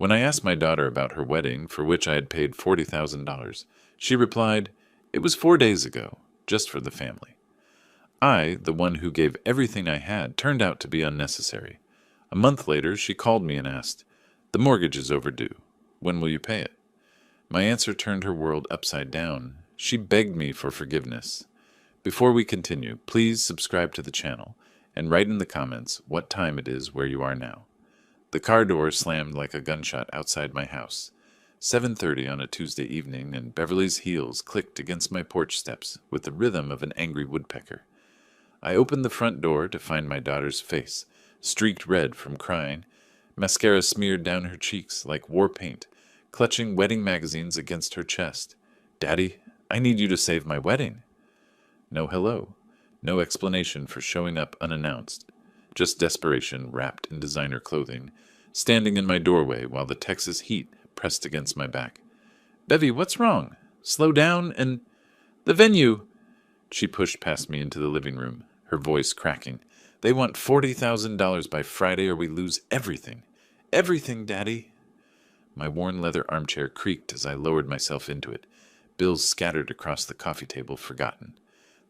When I asked my daughter about her wedding, for which I had paid $40,000, she replied, "It was 4 days ago, just for the family." I, the one who gave everything I had, turned out to be unnecessary. A month later, she called me and asked, "The mortgage is overdue. When will you pay it?" My answer turned her world upside down. She begged me for forgiveness. Before we continue, please subscribe to the channel and write in the comments what time it is where you are now. The car door slammed like a gunshot outside my house. 7:30 on a Tuesday evening, and Beverly's heels clicked against my porch steps with the rhythm of an angry woodpecker. I opened the front door to find my daughter's face, streaked red from crying, mascara smeared down her cheeks like war paint, clutching wedding magazines against her chest. "Daddy, I need you to save my wedding." No hello. No explanation for showing up unannounced. Just desperation wrapped in designer clothing, standing in my doorway while the Texas heat pressed against my back. "Bevy, what's wrong? Slow down and—" "The venue!" She pushed past me into the living room, her voice cracking. "They want $40,000 by Friday or we lose everything. Everything, Daddy." My worn leather armchair creaked as I lowered myself into it, bills scattered across the coffee table forgotten.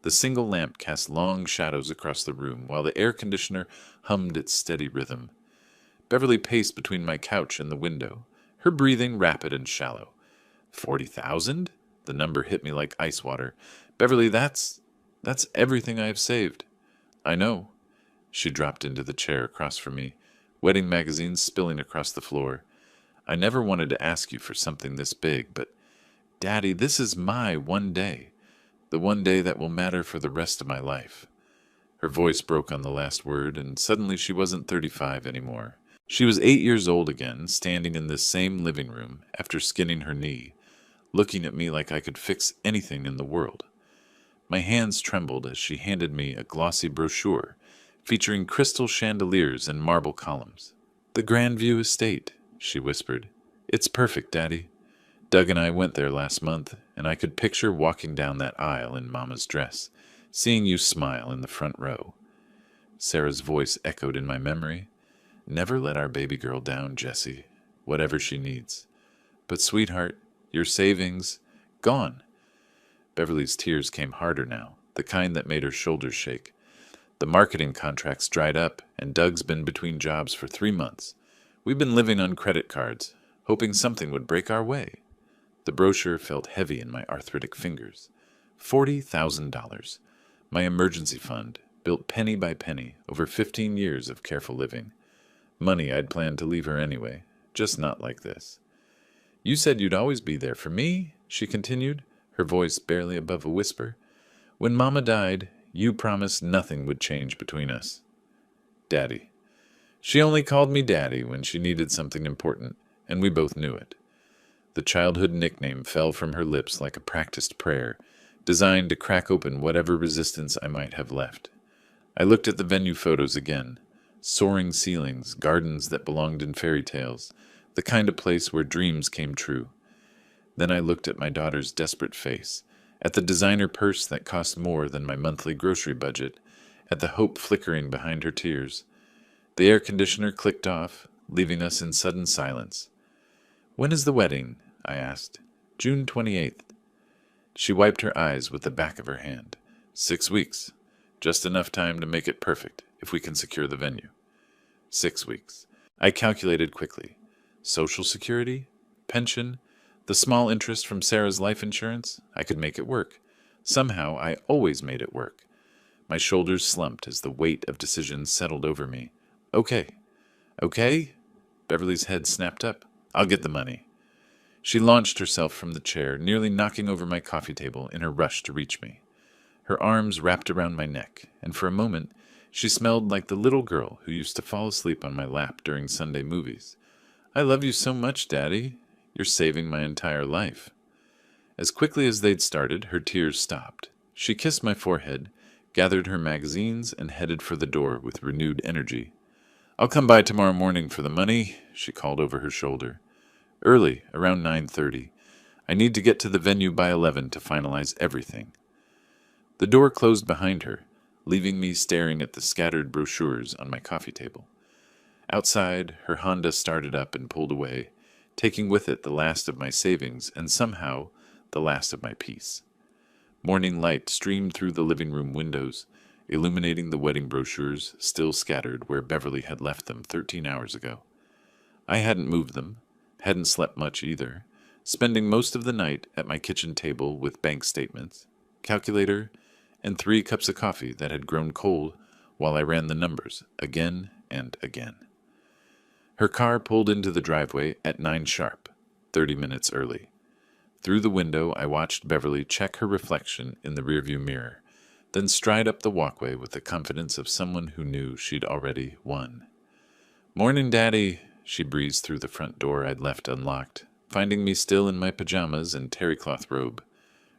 The single lamp cast long shadows across the room while the air conditioner hummed its steady rhythm. Beverly paced between my couch and the window, her breathing rapid and shallow. 40,000? The number hit me like ice water. "Beverly, that's everything I have saved." "I know." She dropped into the chair across from me, wedding magazines spilling across the floor. "I never wanted to ask you for something this big, but Daddy, this is my one day. The one day that will matter for the rest of my life." Her voice broke on the last word, and suddenly she wasn't 35 anymore. She was 8 years old again, standing in this same living room after skinning her knee, looking at me like I could fix anything in the world. My hands trembled as she handed me a glossy brochure featuring crystal chandeliers and marble columns. "The Grandview Estate," she whispered. "It's perfect, Daddy. Doug and I went there last month, and I could picture walking down that aisle in Mama's dress, seeing you smile in the front row." Sarah's voice echoed in my memory. "Never let our baby girl down, Jessie, whatever she needs. But, sweetheart, your savings, gone." Beverly's tears came harder now, the kind that made her shoulders shake. "The marketing contracts dried up, and Doug's been between jobs for 3 months. We've been living on credit cards, hoping something would break our way." The brochure felt heavy in my arthritic fingers. $40,000. My emergency fund, built penny by penny over 15 years of careful living. Money I'd planned to leave her anyway, just not like this. "You said you'd always be there for me," she continued, her voice barely above a whisper. "When Mama died, you promised nothing would change between us." Daddy. She only called me Daddy when she needed something important, and we both knew it. The childhood nickname fell from her lips like a practiced prayer, designed to crack open whatever resistance I might have left. I looked at the venue photos again. Soaring ceilings, gardens that belonged in fairy tales, the kind of place where dreams came true. Then I looked at my daughter's desperate face, at the designer purse that cost more than my monthly grocery budget, at the hope flickering behind her tears. The air conditioner clicked off, leaving us in sudden silence. "When is the wedding?" I asked. "June 28th. She wiped her eyes with the back of her hand. 6 weeks. Just enough time to make it perfect, if we can secure the venue. 6 weeks. I calculated quickly. Social Security? Pension? The small interest from Sarah's life insurance? I could make it work. Somehow, I always made it work. My shoulders slumped as the weight of decisions settled over me. "Okay." "Okay?" Beverly's head snapped up. "I'll get the money." She launched herself from the chair, nearly knocking over my coffee table in her rush to reach me. Her arms wrapped around my neck, and for a moment she smelled like the little girl who used to fall asleep on my lap during Sunday movies. "I love you so much, Daddy. You're saving my entire life." As quickly as they'd started, her tears stopped. She kissed my forehead, gathered her magazines, and headed for the door with renewed energy. "I'll come by tomorrow morning for the money," she called over her shoulder. "Early, around 9:30. I need to get to the venue by 11 to finalize everything." The door closed behind her, leaving me staring at the scattered brochures on my coffee table. Outside, her Honda started up and pulled away, taking with it the last of my savings and somehow the last of my peace. Morning light streamed through the living room windows, illuminating the wedding brochures still scattered where Beverly had left them 13 hours ago. I hadn't moved them, hadn't slept much either, spending most of the night at my kitchen table with bank statements, calculator, and 3 cups of coffee that had grown cold while I ran the numbers again and again. Her car pulled into the driveway at 9 sharp, 30 minutes early. Through the window, I watched Beverly check her reflection in the rearview mirror, then stride up the walkway with the confidence of someone who knew she'd already won. "Morning, Daddy," she breezed through the front door I'd left unlocked, finding me still in my pajamas and terrycloth robe.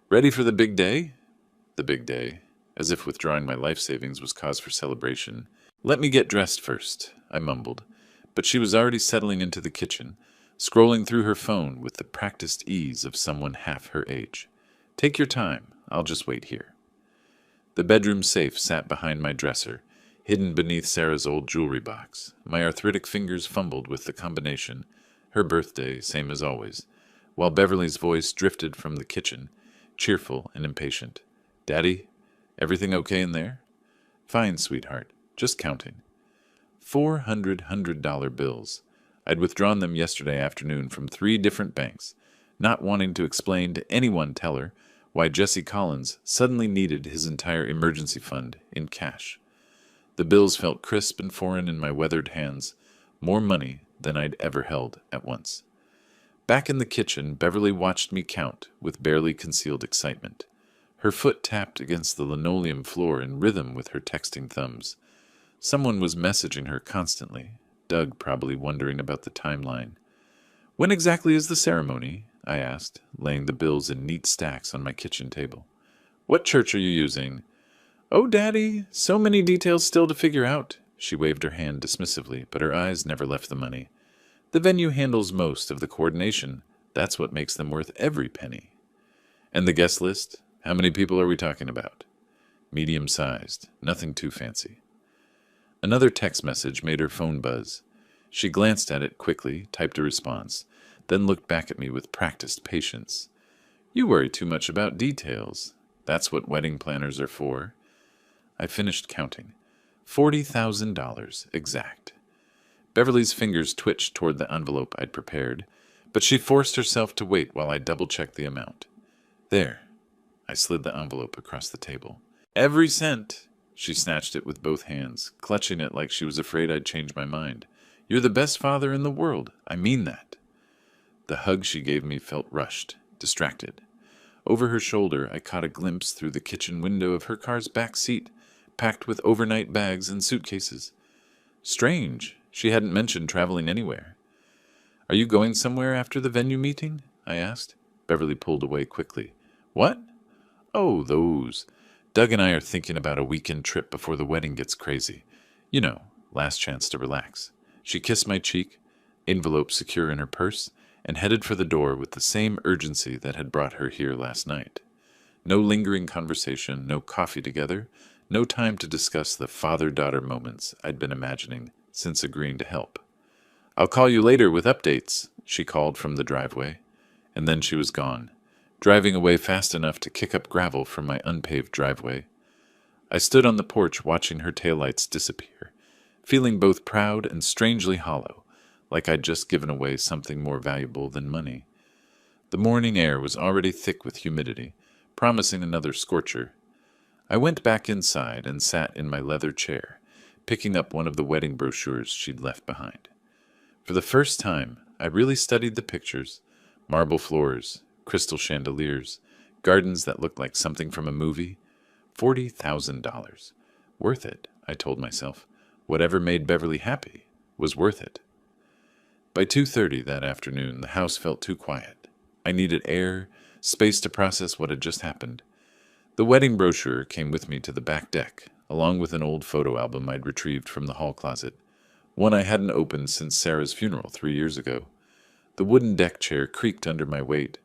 "Ready for the big day?" The big day, as if withdrawing my life savings was cause for celebration. "Let me get dressed first," I mumbled, but she was already settling into the kitchen, scrolling through her phone with the practiced ease of someone half her age. "Take your time. I'll just wait here." The bedroom safe sat behind my dresser, hidden beneath Sarah's old jewelry box. My arthritic fingers fumbled with the combination, her birthday, same as always, while Beverly's voice drifted from the kitchen, cheerful and impatient. "Daddy, everything okay in there?" "Fine, sweetheart. Just counting." $400 bills. I'd withdrawn them yesterday afternoon from 3 different banks, not wanting to explain to any one teller why Jesse Collins suddenly needed his entire emergency fund in cash. The bills felt crisp and foreign in my weathered hands, more money than I'd ever held at once. Back in the kitchen, Beverly watched me count with barely concealed excitement. Her foot tapped against the linoleum floor in rhythm with her texting thumbs. Someone was messaging her constantly, Doug probably wondering about the timeline. "When exactly is the ceremony?" I asked, laying the bills in neat stacks on my kitchen table. "What church are you using?" "Oh, Daddy, so many details still to figure out." She waved her hand dismissively, but her eyes never left the money. "The venue handles most of the coordination. That's what makes them worth every penny." "And the guest list? How many people are we talking about?" "Medium-sized. Nothing too fancy." Another text message made her phone buzz. She glanced at it quickly, typed a response, then looked back at me with practiced patience. "You worry too much about details. That's what wedding planners are for." I finished counting. $40,000 exact. Beverly's fingers twitched toward the envelope I'd prepared, but she forced herself to wait while I double-checked the amount. "There." I slid the envelope across the table. "Every cent." She snatched it with both hands, clutching it like she was afraid I'd change my mind. "You're the best father in the world. I mean that." The hug she gave me felt rushed, distracted. Over her shoulder, I caught a glimpse through the kitchen window of her car's back seat, packed with overnight bags and suitcases. Strange, she hadn't mentioned traveling anywhere. "Are you going somewhere after the venue meeting?" I asked. Beverly pulled away quickly. "What?" "Oh, those. Doug and I are thinking about a weekend trip before the wedding gets crazy. You know, last chance to relax." She kissed my cheek, envelope secure in her purse, and headed for the door with the same urgency that had brought her here last night. No lingering conversation, no coffee together, no time to discuss the father-daughter moments I'd been imagining since agreeing to help. "I'll call you later with updates," she called from the driveway, and then she was gone, driving away fast enough to kick up gravel from my unpaved driveway. I stood on the porch watching her taillights disappear, feeling both proud and strangely hollow, like I'd just given away something more valuable than money. The morning air was already thick with humidity, promising another scorcher. I went back inside and sat in my leather chair, picking up one of the wedding brochures she'd left behind. For the first time, I really studied the pictures: marble floors, crystal chandeliers, gardens that looked like something from a movie. $40,000. Worth it, I told myself. Whatever made Beverly happy was worth it. By 2:30 that afternoon, the house felt too quiet. I needed air, space to process what had just happened. The wedding brochure came with me to the back deck, along with an old photo album I'd retrieved from the hall closet, one I hadn't opened since Sarah's funeral 3 years ago. The wooden deck chair creaked under my weight,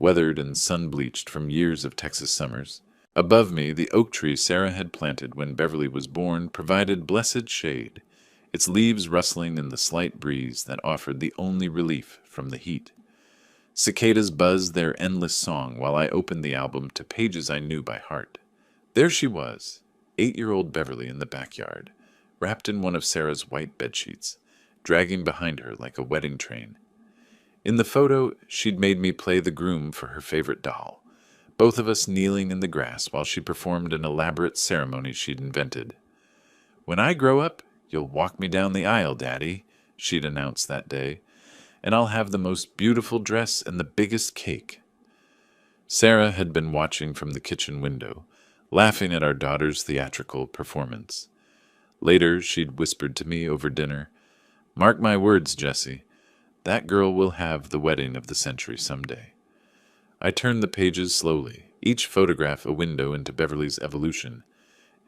weathered and sun-bleached from years of Texas summers. Above me, the oak tree Sarah had planted when Beverly was born provided blessed shade, its leaves rustling in the slight breeze that offered the only relief from the heat. Cicadas buzzed their endless song while I opened the album to pages I knew by heart. There she was, 8-year-old Beverly in the backyard, wrapped in one of Sarah's white bedsheets, dragging behind her like a wedding train. In the photo, she'd made me play the groom for her favorite doll, both of us kneeling in the grass while she performed an elaborate ceremony she'd invented. "When I grow up, you'll walk me down the aisle, Daddy," she'd announced that day, "and I'll have the most beautiful dress and the biggest cake." Sarah had been watching from the kitchen window, laughing at our daughter's theatrical performance. Later, she'd whispered to me over dinner, "Mark my words, Jesse, that girl will have the wedding of the century someday." I turned the pages slowly, each photograph a window into Beverly's evolution.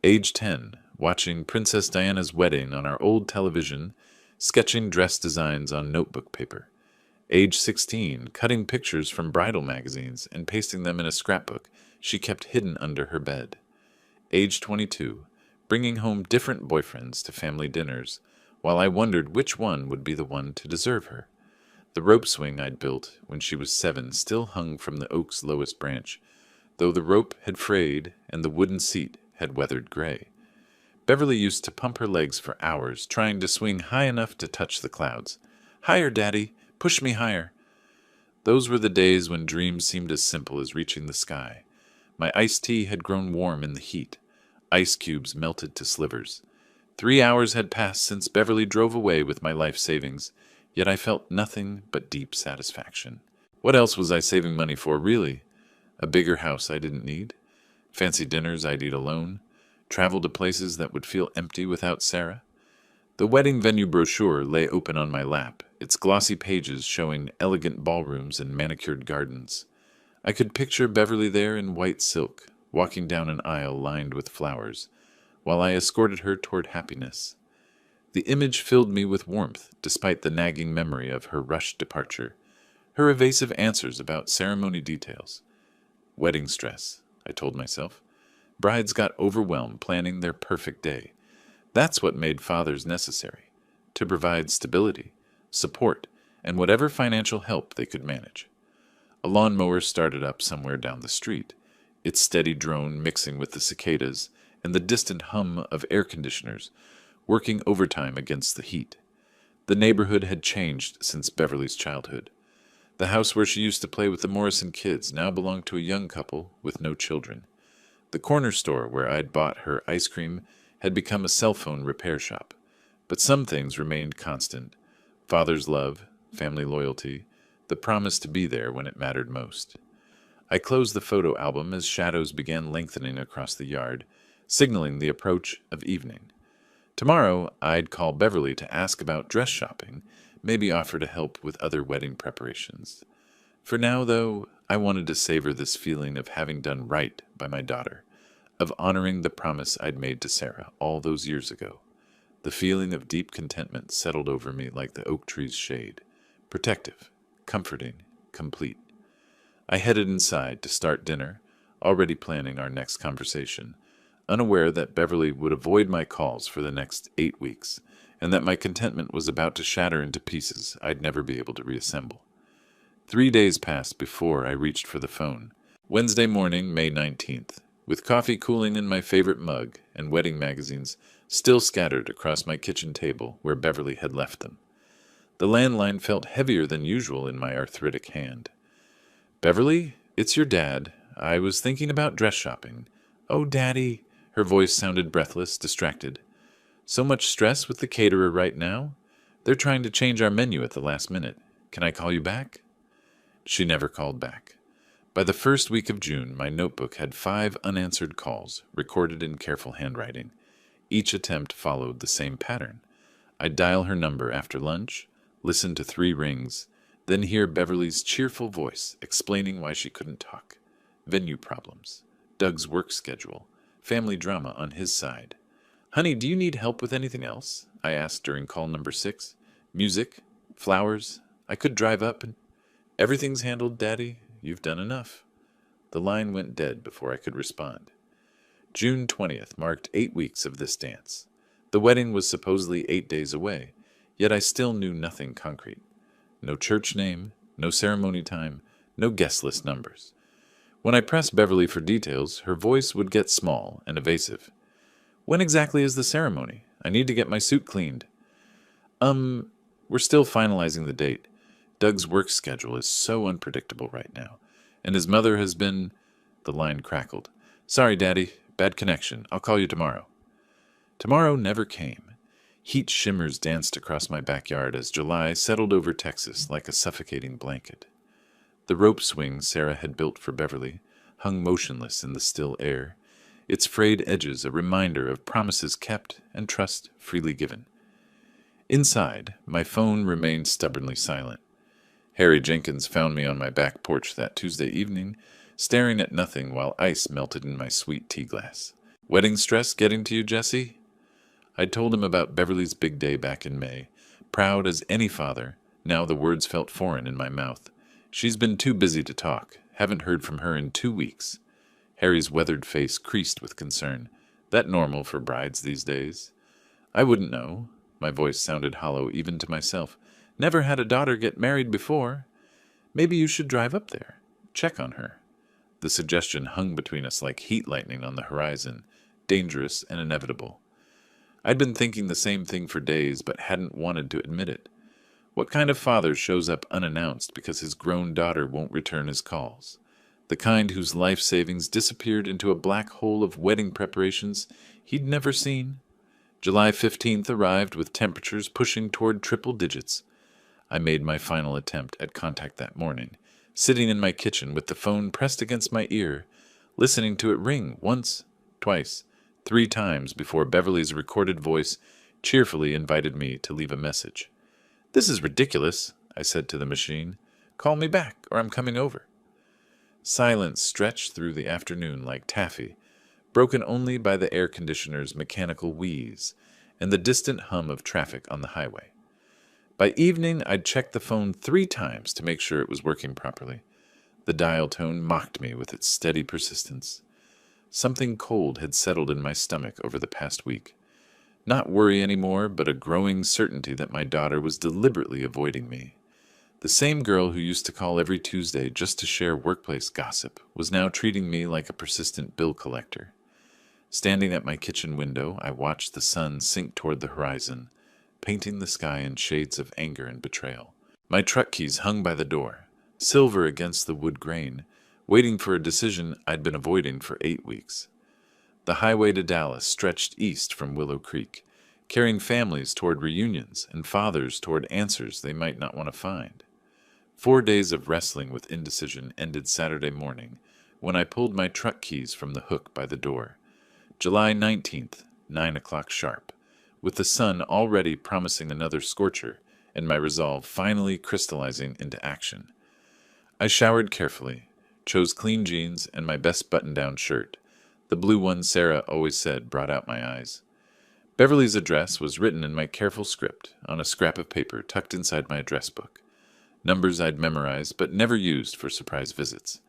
Age 10, watching Princess Diana's wedding on our old television, sketching dress designs on notebook paper. Age 16, cutting pictures from bridal magazines and pasting them in a scrapbook she kept hidden under her bed. Age 22, bringing home different boyfriends to family dinners, while I wondered which one would be the one to deserve her. The rope swing I'd built when she was 7 still hung from the oak's lowest branch, though the rope had frayed and the wooden seat had weathered gray. Beverly used to pump her legs for hours, trying to swing high enough to touch the clouds. "Higher, Daddy! Push me higher!" Those were the days when dreams seemed as simple as reaching the sky. My iced tea had grown warm in the heat. Ice cubes melted to slivers. 3 hours had passed since Beverly drove away with my life savings, yet I felt nothing but deep satisfaction. What else was I saving money for, really? A bigger house I didn't need? Fancy dinners I'd eat alone? Travel to places that would feel empty without Sarah? The wedding venue brochure lay open on my lap, its glossy pages showing elegant ballrooms and manicured gardens. I could picture Beverly there in white silk, walking down an aisle lined with flowers, while I escorted her toward happiness. The image filled me with warmth, despite the nagging memory of her rushed departure, her evasive answers about ceremony details. Wedding stress, I told myself. Brides got overwhelmed planning their perfect day. That's what made fathers necessary, to provide stability, support, and whatever financial help they could manage. A lawnmower started up somewhere down the street, its steady drone mixing with the cicadas and the distant hum of air conditioners, working overtime against the heat. The neighborhood had changed since Beverly's childhood. The house where she used to play with the Morrison kids now belonged to a young couple with no children. The corner store where I'd bought her ice cream had become a cell phone repair shop. But some things remained constant: father's love, family loyalty, the promise to be there when it mattered most. I closed the photo album as shadows began lengthening across the yard, signaling the approach of evening. Tomorrow, I'd call Beverly to ask about dress shopping, maybe offer to help with other wedding preparations. For now, though, I wanted to savor this feeling of having done right by my daughter, of honoring the promise I'd made to Sarah all those years ago. The feeling of deep contentment settled over me like the oak tree's shade, protective, comforting, complete. I headed inside to start dinner, already planning our next conversation, unaware that Beverly would avoid my calls for the next 8 weeks, and that my contentment was about to shatter into pieces I'd never be able to reassemble. 3 days passed before I reached for the phone. Wednesday morning, May 19th, with coffee cooling in my favorite mug and wedding magazines still scattered across my kitchen table where Beverly had left them. The landline felt heavier than usual in my arthritic hand. "Beverly, it's your dad. I was thinking about dress shopping." "Oh, Daddy." Her voice sounded breathless, distracted. "So much stress with the caterer right now? They're trying to change our menu at the last minute. Can I call you back?" She never called back. By the first week of June, my notebook had 5 unanswered calls, recorded in careful handwriting. Each attempt followed the same pattern. I'd dial her number after lunch, listen to 3 rings, then hear Beverly's cheerful voice explaining why she couldn't talk. Venue problems, Doug's work schedule, family drama on his side. "Honey, do you need help with anything else?" I asked during call number 6. "Music? Flowers? I could drive up and—" "Everything's handled, Daddy. You've done enough." The line went dead before I could respond. June 20th marked 8 weeks of this dance. The wedding was supposedly 8 days away, yet I still knew nothing concrete. No church name, no ceremony time, no guest list numbers. When I pressed Beverly for details, her voice would get small and evasive. When exactly is the ceremony? I need to get my suit cleaned. We're still finalizing the date. Doug's work schedule is so unpredictable right now, and his mother has been... The line crackled. Sorry, Daddy. Bad connection. I'll call you tomorrow. Tomorrow never came. Heat shimmers danced across my backyard as July settled over Texas like a suffocating blanket. The rope swing Sarah had built for Beverly hung motionless in the still air, its frayed edges a reminder of promises kept and trust freely given. Inside, my phone remained stubbornly silent. Harry Jenkins found me on my back porch that Tuesday evening, staring at nothing while ice melted in my sweet tea glass. Wedding stress getting to you, Jesse? I'd told him about Beverly's big day back in May. Proud as any father, now the words felt foreign in my mouth. She's been too busy to talk. Haven't heard from her in 2 weeks. Harry's weathered face creased with concern. That normal for brides these days? I wouldn't know. My voice sounded hollow even to myself. Never had a daughter get married before. Maybe you should drive up there. Check on her. The suggestion hung between us like heat lightning on the horizon, dangerous and inevitable. I'd been thinking the same thing for days, but hadn't wanted to admit it. What kind of father shows up unannounced because his grown daughter won't return his calls? The kind whose life savings disappeared into a black hole of wedding preparations he'd never seen? July 15th arrived with temperatures pushing toward triple digits. I made my final attempt at contact that morning, sitting in my kitchen with the phone pressed against my ear, listening to it ring once, twice, 3 times before Beverly's recorded voice cheerfully invited me to leave a message. This is ridiculous, I said to the machine. Call me back, or I'm coming over. Silence stretched through the afternoon like taffy, broken only by the air conditioner's mechanical wheeze and the distant hum of traffic on the highway. By evening, I'd checked the phone 3 times to make sure it was working properly. The dial tone mocked me with its steady persistence. Something cold had settled in my stomach over the past week. Not worry anymore, but a growing certainty that my daughter was deliberately avoiding me. The same girl who used to call every Tuesday just to share workplace gossip was now treating me like a persistent bill collector. Standing at my kitchen window, I watched the sun sink toward the horizon, painting the sky in shades of anger and betrayal. My truck keys hung by the door, silver against the wood grain, waiting for a decision I'd been avoiding for 8 weeks. The highway to Dallas stretched east from Willow Creek, carrying families toward reunions and fathers toward answers they might not want to find. 4 days of wrestling with indecision ended Saturday morning when I pulled my truck keys from the hook by the door. July 19th, 9 o'clock sharp, with the sun already promising another scorcher and my resolve finally crystallizing into action. I showered carefully, chose clean jeans and my best button-down shirt. The blue one Sarah always said brought out my eyes. Beverly's address was written in my careful script on a scrap of paper tucked inside my address book. Numbers I'd memorized but never used for surprise visits.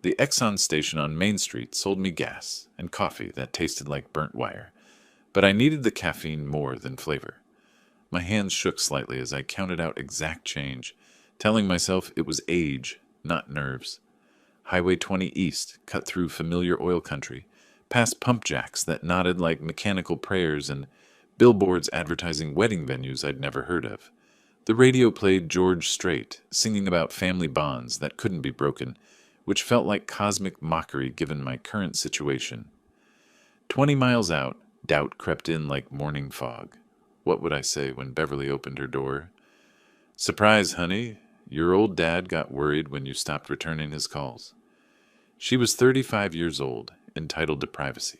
The Exxon station on Main Street sold me gas and coffee that tasted like burnt wire, but I needed the caffeine more than flavor. My hands shook slightly as I counted out exact change, telling myself it was age, not nerves. Highway 20 East cut through familiar oil country, past pump jacks that nodded like mechanical prayers and billboards advertising wedding venues I'd never heard of. The radio played George Strait, singing about family bonds that couldn't be broken, which felt like cosmic mockery given my current situation. 20 miles out, doubt crept in like morning fog. What would I say when Beverly opened her door? Surprise, honey. Your old dad got worried when you stopped returning his calls. She was 35 years old, entitled to privacy,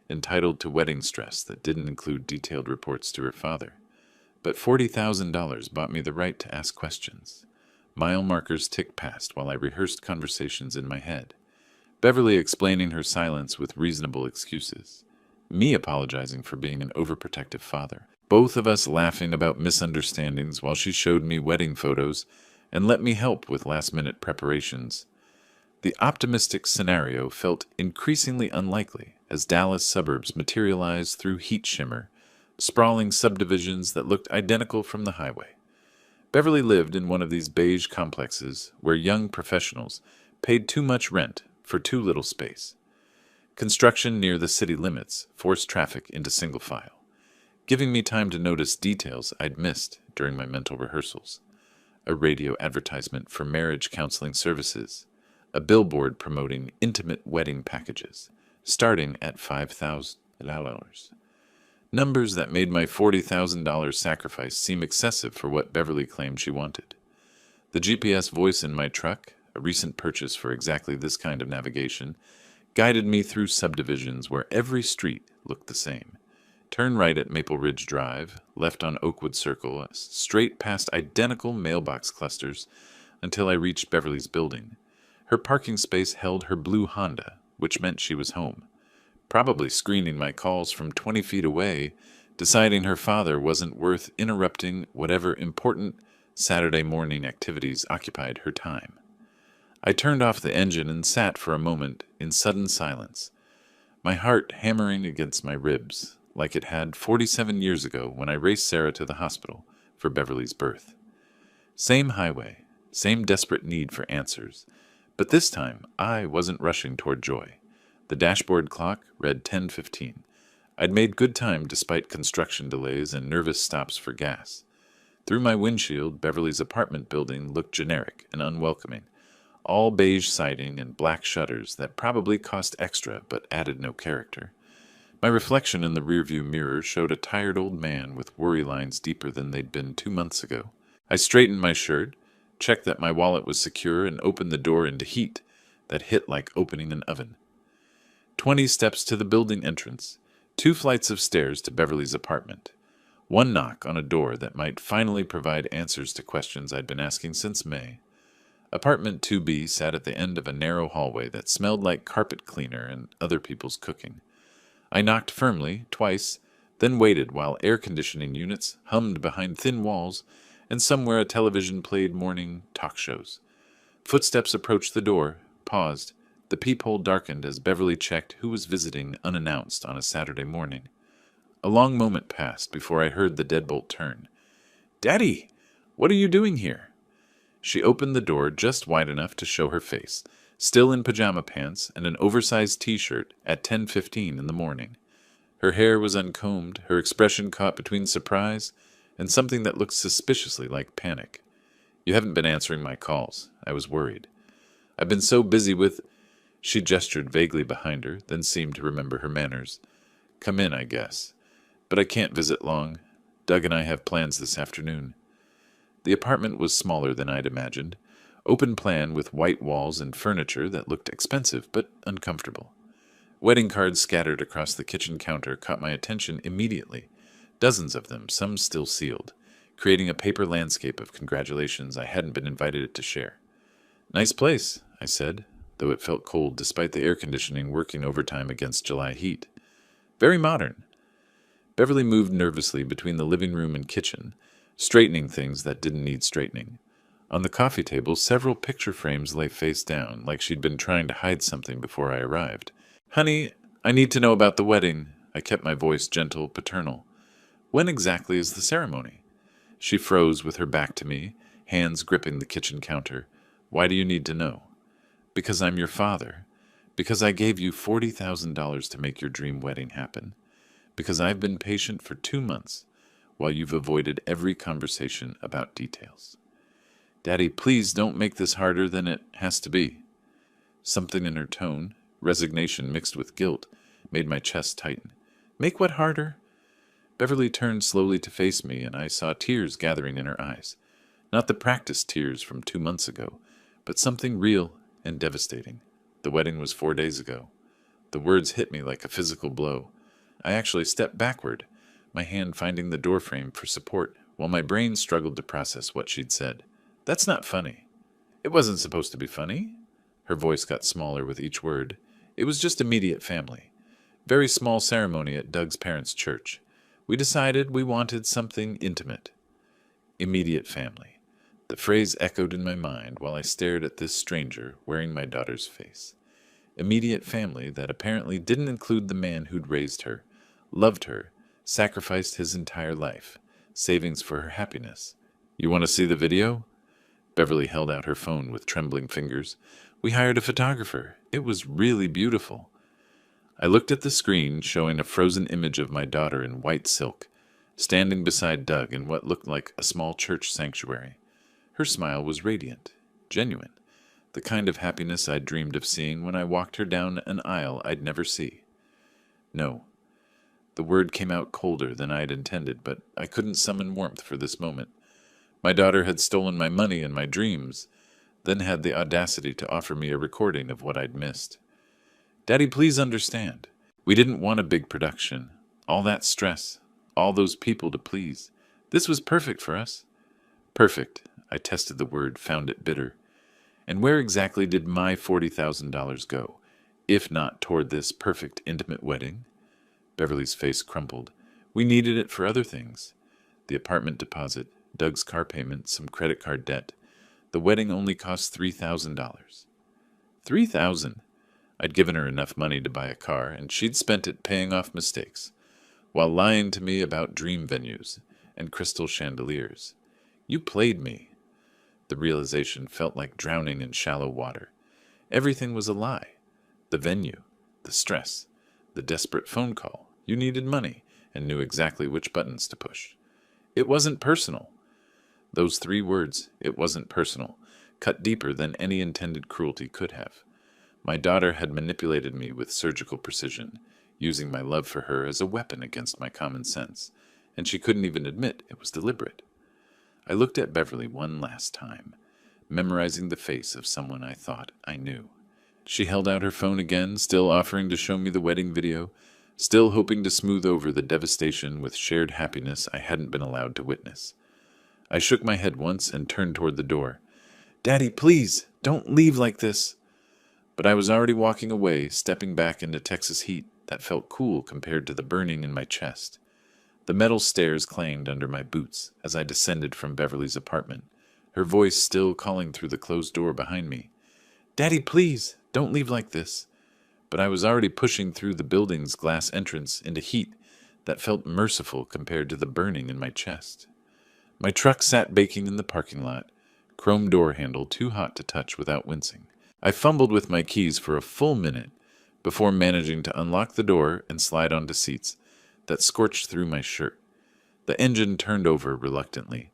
entitled to wedding stress that didn't include detailed reports to her father. But $40,000 bought me the right to ask questions. Mile markers ticked past while I rehearsed conversations in my head. Beverly explaining her silence with reasonable excuses. Me apologizing for being an overprotective father. Both of us laughing about misunderstandings while she showed me wedding photos and let me help with last-minute preparations. The optimistic scenario felt increasingly unlikely as Dallas suburbs materialized through heat shimmer, sprawling subdivisions that looked identical from the highway. Beverly lived in one of these beige complexes where young professionals paid too much rent for too little space. Construction near the city limits forced traffic into single file, giving me time to notice details I'd missed during my mental rehearsals. A radio advertisement for marriage counseling services, a billboard promoting intimate wedding packages, starting at $5,000. Numbers that made my $40,000 sacrifice seem excessive for what Beverly claimed she wanted. The GPS voice in my truck, a recent purchase for exactly this kind of navigation, guided me through subdivisions where every street looked the same. Turn right at Maple Ridge Drive, left on Oakwood Circle, straight past identical mailbox clusters until I reached Beverly's building. Her parking space held her blue Honda, which meant she was home. Probably screening my calls from 20 feet away, deciding her father wasn't worth interrupting whatever important Saturday morning activities occupied her time. I turned off the engine and sat for a moment in sudden silence, my heart hammering against my ribs, like it had 47 years ago when I raced Sarah to the hospital for Beverly's birth. Same highway, same desperate need for answers, but this time I wasn't rushing toward joy. The dashboard clock read 10:15. I'd made good time despite construction delays and nervous stops for gas. Through my windshield, Beverly's apartment building looked generic and unwelcoming, all beige siding and black shutters that probably cost extra but added no character. My reflection in the rearview mirror showed a tired old man with worry lines deeper than they'd been 2 months ago. I straightened my shirt, checked that my wallet was secure, and opened the door into heat that hit like opening an oven. 20 steps to the building entrance, 2 flights of stairs to Beverly's apartment, 1 knock on a door that might finally provide answers to questions I'd been asking since May. Apartment 2B sat at the end of a narrow hallway that smelled like carpet cleaner and other people's cooking. I knocked firmly, twice, then waited while air conditioning units hummed behind thin walls and somewhere a television played morning talk shows. Footsteps approached the door, paused. The peephole darkened as Beverly checked who was visiting unannounced on a Saturday morning. A long moment passed before I heard the deadbolt turn. "Daddy, what are you doing here?" She opened the door just wide enough to show her face, still in pajama pants and an oversized t-shirt at 10:15 in the morning. Her hair was uncombed, her expression caught between surprise and something that looked suspiciously like panic. "You haven't been answering my calls." I was worried. "I've been so busy with—" She gestured vaguely behind her, then seemed to remember her manners. "Come in, I guess. But I can't visit long. Doug and I have plans this afternoon." The apartment was smaller than I'd imagined, open plan with white walls and furniture that looked expensive but uncomfortable. Wedding cards scattered across the kitchen counter caught my attention immediately, dozens of them, some still sealed, creating a paper landscape of congratulations I hadn't been invited to share. "Nice place," I said, though it felt cold despite the air conditioning working overtime against July heat. "Very modern." Beverly moved nervously between the living room and kitchen, straightening things that didn't need straightening. On the coffee table, several picture frames lay face down, like she'd been trying to hide something before I arrived. "Honey, I need to know about the wedding." I kept my voice gentle, paternal. "When exactly is the ceremony?" She froze with her back to me, hands gripping the kitchen counter. "Why do you need to know?" "Because I'm your father. Because I gave you $40,000 to make your dream wedding happen. Because I've been patient for 2 months, while you've avoided every conversation about details." "Daddy, please don't make this harder than it has to be." Something in her tone, resignation mixed with guilt, made my chest tighten. "Make what harder?" Beverly turned slowly to face me, and I saw tears gathering in her eyes. Not the practiced tears from 2 months ago, but something real and devastating. The wedding was 4 days ago. The words hit me like a physical blow. I actually stepped backward, my hand finding the doorframe for support, while my brain struggled to process what she'd said. "That's not funny." "It wasn't supposed to be funny." Her voice got smaller with each word. "It was just immediate family. Very small ceremony at Doug's parents' church. We decided we wanted something intimate." Immediate family. The phrase echoed in my mind while I stared at this stranger wearing my daughter's face. Immediate family that apparently didn't include the man who'd raised her, loved her, sacrificed his entire life, savings for her happiness. You want to see the video? Beverly held out her phone with trembling fingers. We hired a photographer. It was really beautiful. I looked at the screen, showing a frozen image of my daughter in white silk, standing beside Doug in what looked like a small church sanctuary. Her smile was radiant, genuine, the kind of happiness I'd dreamed of seeing when I walked her down an aisle I'd never see. No. The word came out colder than I'd intended, but I couldn't summon warmth for this moment. My daughter had stolen my money and my dreams, then had the audacity to offer me a recording of what I'd missed. Daddy, please understand. We didn't want a big production. All that stress. All those people to please. This was perfect for us. Perfect. I tested the word, found it bitter. And where exactly did my $40,000 go, if not toward this perfect, intimate wedding? Beverly's face crumpled. We needed it for other things. The apartment deposit, Doug's car payment, some credit card debt. The wedding only cost $3,000. $3,000? I'd given her enough money to buy a car, and she'd spent it paying off mistakes, while lying to me about dream venues and crystal chandeliers. You played me. The realization felt like drowning in shallow water. Everything was a lie. The venue, the stress, the desperate phone call. You needed money and knew exactly which buttons to push. It wasn't personal. Those 3 words, it wasn't personal, cut deeper than any intended cruelty could have. My daughter had manipulated me with surgical precision, using my love for her as a weapon against my common sense, and she couldn't even admit it was deliberate. I looked at Beverly one last time, memorizing the face of someone I thought I knew. She held out her phone again, still offering to show me the wedding video, still hoping to smooth over the devastation with shared happiness I hadn't been allowed to witness. I shook my head once and turned toward the door. Daddy, please, don't leave like this. But I was already walking away, stepping back into Texas heat that felt cool compared to the burning in my chest. The metal stairs clanged under my boots as I descended from Beverly's apartment, her voice still calling through the closed door behind me. Daddy, please, don't leave like this. But I was already pushing through the building's glass entrance into heat that felt merciful compared to the burning in my chest. My truck sat baking in the parking lot, chrome door handle too hot to touch without wincing. I fumbled with my keys for a full minute before managing to unlock the door and slide onto seats that scorched through my shirt. The engine turned over reluctantly,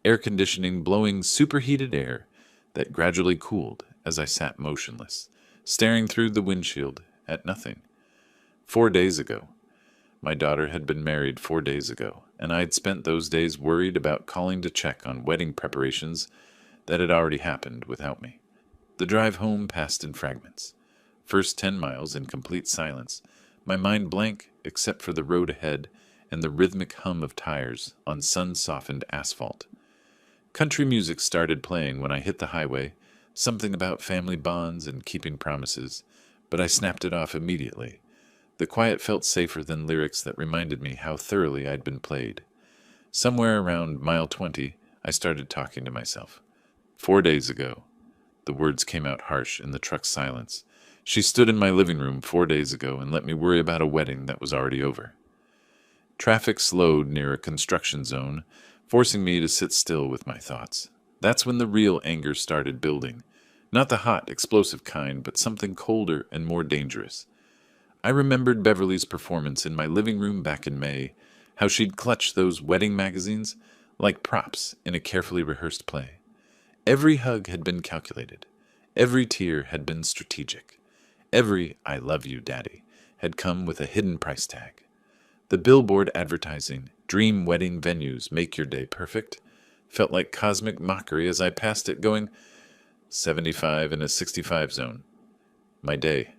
air conditioning blowing superheated air that gradually cooled as I sat motionless, staring through the windshield at nothing. 4 days ago. My daughter had been married 4 days ago, and I had spent those days worried about calling to check on wedding preparations that had already happened without me. The drive home passed in fragments. First 10 miles in complete silence, my mind blank except for the road ahead and the rhythmic hum of tires on sun-softened asphalt. Country music started playing when I hit the highway, something about family bonds and keeping promises, but I snapped it off immediately. The quiet felt safer than lyrics that reminded me how thoroughly I'd been played. Somewhere around mile 20, I started talking to myself. 4 days ago. The words came out harsh in the truck's silence. She stood in my living room 4 days ago and let me worry about a wedding that was already over. Traffic slowed near a construction zone, forcing me to sit still with my thoughts. That's when the real anger started building. Not the hot, explosive kind, but something colder and more dangerous. I remembered Beverly's performance in my living room back in May, how she'd clutched those wedding magazines like props in a carefully rehearsed play. Every hug had been calculated. Every tear had been strategic. Every "I love you, Daddy" had come with a hidden price tag. The billboard advertising, "Dream wedding venues make your day perfect," felt like cosmic mockery as I passed it going 75 in a 65 zone. My day.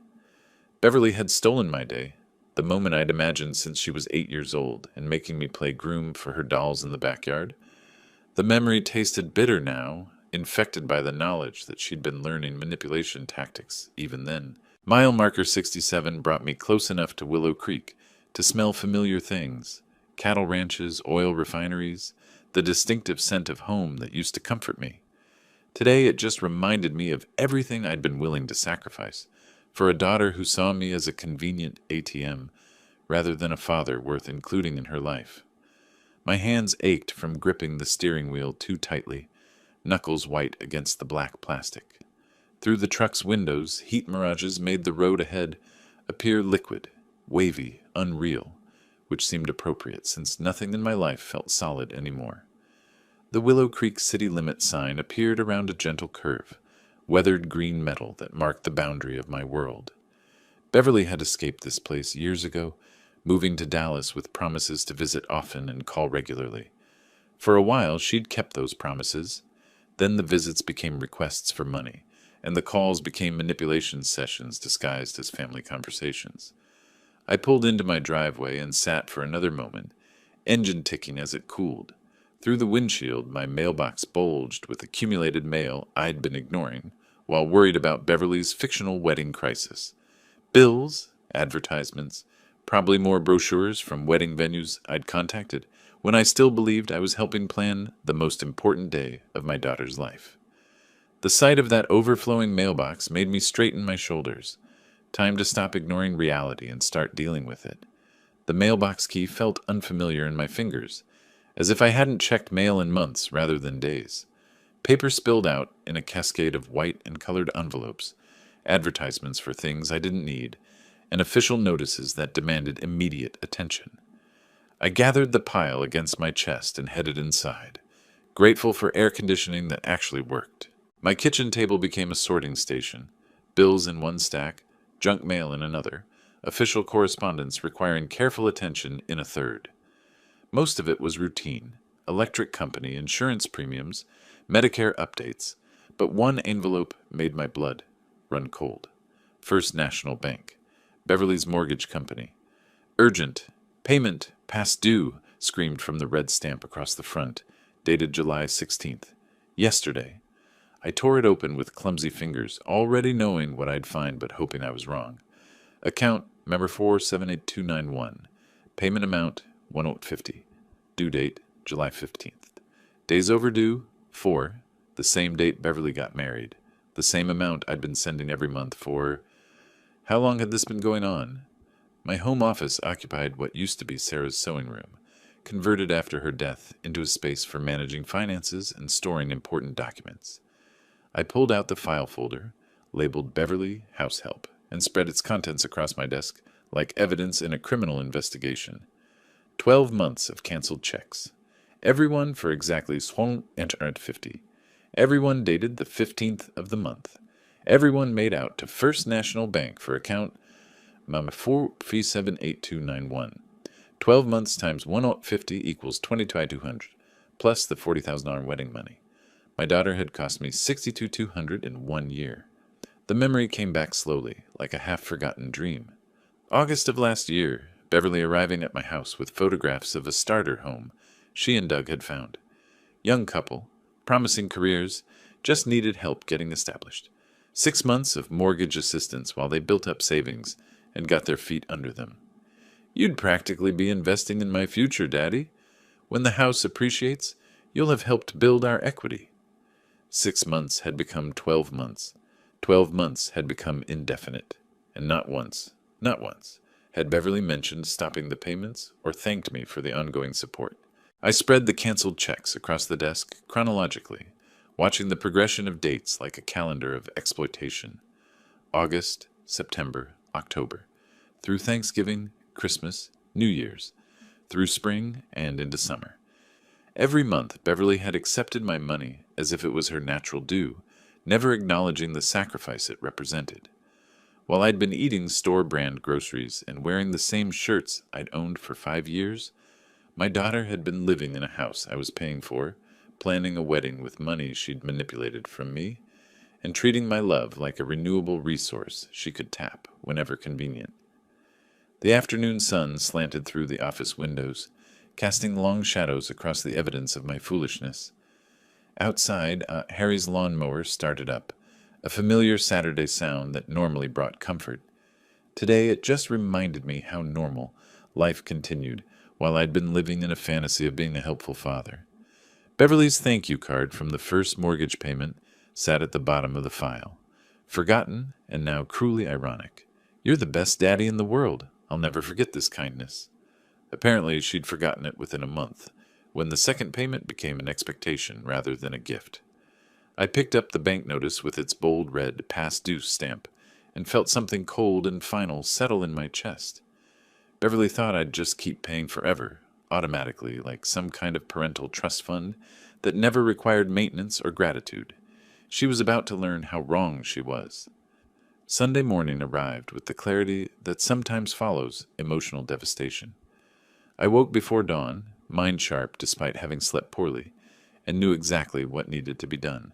Beverly had stolen my day, the moment I'd imagined since she was 8 years old and making me play groom for her dolls in the backyard. The memory tasted bitter now, infected by the knowledge that she'd been learning manipulation tactics even then. Mile marker 67 brought me close enough to Willow Creek to smell familiar things, cattle ranches, oil refineries, the distinctive scent of home that used to comfort me. Today it just reminded me of everything I'd been willing to sacrifice for a daughter who saw me as a convenient ATM, rather than a father worth including in her life. My hands ached from gripping the steering wheel too tightly, knuckles white against the black plastic. Through the truck's windows, heat mirages made the road ahead appear liquid, wavy, unreal, which seemed appropriate since nothing in my life felt solid anymore. The Willow Creek city limit sign appeared around a gentle curve, weathered green metal that marked the boundary of my world. Beverly had escaped this place years ago, moving to Dallas with promises to visit often and call regularly. For a while, she'd kept those promises. Then the visits became requests for money, and the calls became manipulation sessions disguised as family conversations. I pulled into my driveway and sat for another moment, engine ticking as it cooled. Through the windshield, my mailbox bulged with accumulated mail I'd been ignoring, while worried about Beverly's fictional wedding crisis. Bills, advertisements, probably more brochures from wedding venues I'd contacted, when I still believed I was helping plan the most important day of my daughter's life. The sight of that overflowing mailbox made me straighten my shoulders. Time to stop ignoring reality and start dealing with it. The mailbox key felt unfamiliar in my fingers, as if I hadn't checked mail in months rather than days. Paper spilled out in a cascade of white and colored envelopes, advertisements for things I didn't need, and official notices that demanded immediate attention. I gathered the pile against my chest and headed inside, grateful for air conditioning that actually worked. My kitchen table became a sorting station, bills in one stack, junk mail in another, official correspondence requiring careful attention in a third. Most of it was routine: electric company, insurance premiums, Medicare updates, but one envelope made my blood run cold. First National Bank, Beverly's mortgage company. Urgent, payment, past due, screamed from the red stamp across the front, dated July 16th. Yesterday. I tore it open with clumsy fingers, already knowing what I'd find but hoping I was wrong. Account member 478291. Payment amount 150. Due date July 15th. Days overdue 4. The same date Beverly got married. The same amount I'd been sending every month for... How long had this been going on? My home office occupied what used to be Sarah's sewing room, converted after her death into a space for managing finances and storing important documents. I pulled out the file folder, labeled Beverly House Help, and spread its contents across my desk like evidence in a criminal investigation. 12 months of canceled checks. Everyone for exactly 150. Everyone dated the 15th of the month. Everyone made out to First National Bank for account Mama 4378291. 12 months times 150 equals 22,200, plus the $40,000 wedding money. My daughter had cost me $62,200 in 1 year. The memory came back slowly, like a half-forgotten dream. August of last year, Beverly arriving at my house with photographs of a starter home she and Doug had found. Young couple, promising careers, just needed help getting established. 6 months of mortgage assistance while they built up savings and got their feet under them. You'd practically be investing in my future, Daddy. When the house appreciates, you'll have helped build our equity. 6 months had become 12 months. 12 months had become indefinite. And not once had Beverly mentioned stopping the payments or thanked me for the ongoing support. I spread the canceled checks across the desk chronologically, watching the progression of dates like a calendar of exploitation. August, September, October, through Thanksgiving, Christmas, New Year's, through spring and into summer. Every month, Beverly had accepted my money as if it was her natural due, never acknowledging the sacrifice it represented. While I'd been eating store-brand groceries and wearing the same shirts I'd owned for 5 years, my daughter had been living in a house I was paying for, planning a wedding with money she'd manipulated from me, and treating my love like a renewable resource she could tap whenever convenient. The afternoon sun slanted through the office windows, casting long shadows across the evidence of my foolishness. Outside, Harry's lawnmower started up, a familiar Saturday sound that normally brought comfort. Today it just reminded me how normal life continued while I'd been living in a fantasy of being a helpful father. Beverly's thank you card from the first mortgage payment sat at the bottom of the file. Forgotten and now cruelly ironic. You're the best daddy in the world. I'll never forget this kindness. Apparently, she'd forgotten it within a month, when the second payment became an expectation rather than a gift. I picked up the bank notice with its bold red past due stamp and felt something cold and final settle in my chest. Beverly thought I'd just keep paying forever, automatically, like some kind of parental trust fund that never required maintenance or gratitude. She was about to learn how wrong she was. Sunday morning arrived with the clarity that sometimes follows emotional devastation. I woke before dawn, mind sharp despite having slept poorly, and knew exactly what needed to be done.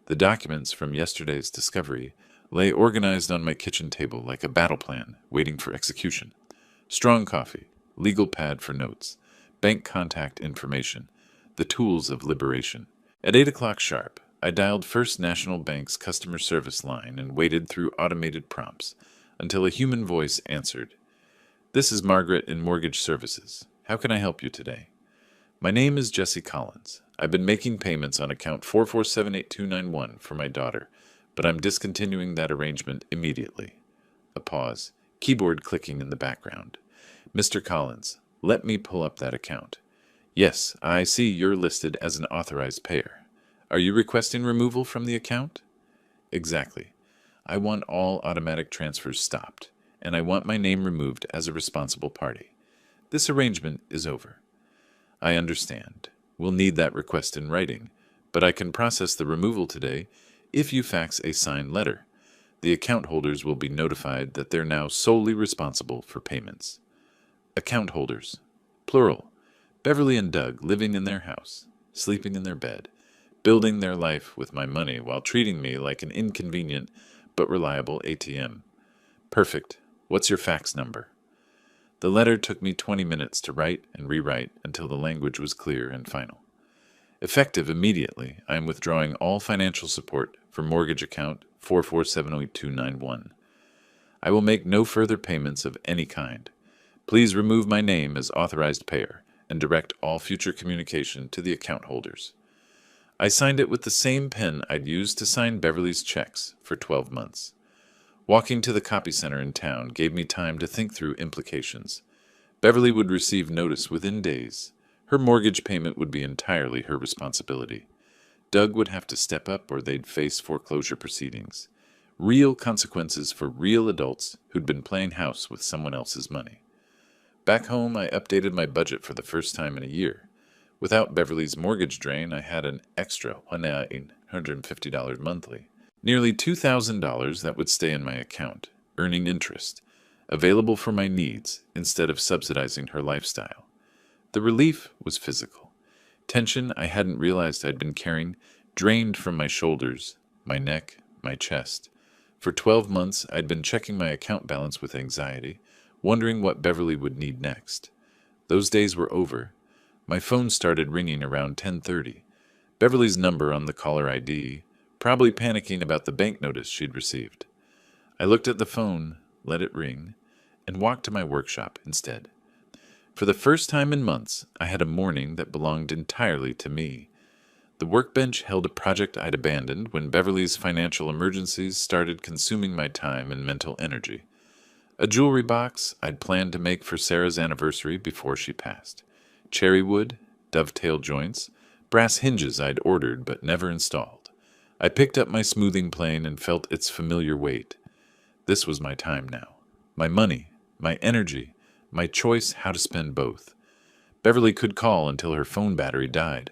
The documents from yesterday's discovery lay organized on my kitchen table like a battle plan waiting for execution. Strong coffee, legal pad for notes, bank contact information, the tools of liberation. At 8 o'clock sharp, I dialed First National Bank's customer service line and waited through automated prompts until a human voice answered. "This is Margaret in Mortgage Services. How can I help you today?" "My name is Jesse Collins. I've been making payments on account 4478291 for my daughter, but I'm discontinuing that arrangement immediately." A pause, keyboard clicking in the background. "Mr. Collins, let me pull up that account. Yes, I see you're listed as an authorized payer. Are you requesting removal from the account?" "Exactly. I want all automatic transfers stopped, and I want my name removed as a responsible party. This arrangement is over." "I understand. We'll need that request in writing, but I can process the removal today if you fax a signed letter. The account holders will be notified that they're now solely responsible for payments." Account holders, plural. Beverly and Doug living in their house, sleeping in their bed, building their life with my money while treating me like an inconvenient but reliable ATM. Perfect. What's your fax number? The letter took me 20 minutes to write and rewrite until the language was clear and final. Effective immediately, I am withdrawing all financial support for mortgage account 4478291. I will make no further payments of any kind. Please remove my name as authorized payer and direct all future communication to the account holders. I signed it with the same pen I'd used to sign Beverly's checks for 12 months. Walking to the copy center in town gave me time to think through implications. Beverly would receive notice within days. Her mortgage payment would be entirely her responsibility. Doug would have to step up or they'd face foreclosure proceedings. Real consequences for real adults who'd been playing house with someone else's money. Back home, I updated my budget for the first time in a year. Without Beverly's mortgage drain, I had an extra $150 monthly. Nearly $2,000 that would stay in my account, earning interest, available for my needs instead of subsidizing her lifestyle. The relief was physical. Tension I hadn't realized I'd been carrying drained from my shoulders, my neck, my chest. For 12 months, I'd been checking my account balance with anxiety, wondering what Beverly would need next. Those days were over. My phone started ringing around 10:30. Beverly's number on the caller ID, probably panicking about the bank notice she'd received. I looked at the phone, let it ring, and walked to my workshop instead. For the first time in months, I had a morning that belonged entirely to me. The workbench held a project I'd abandoned when Beverly's financial emergencies started consuming my time and mental energy. A jewelry box I'd planned to make for Sarah's anniversary before she passed. Cherry wood, dovetail joints, brass hinges I'd ordered but never installed. I picked up my smoothing plane and felt its familiar weight. This was my time now. My money, my energy, my choice how to spend both. Beverly could call until her phone battery died.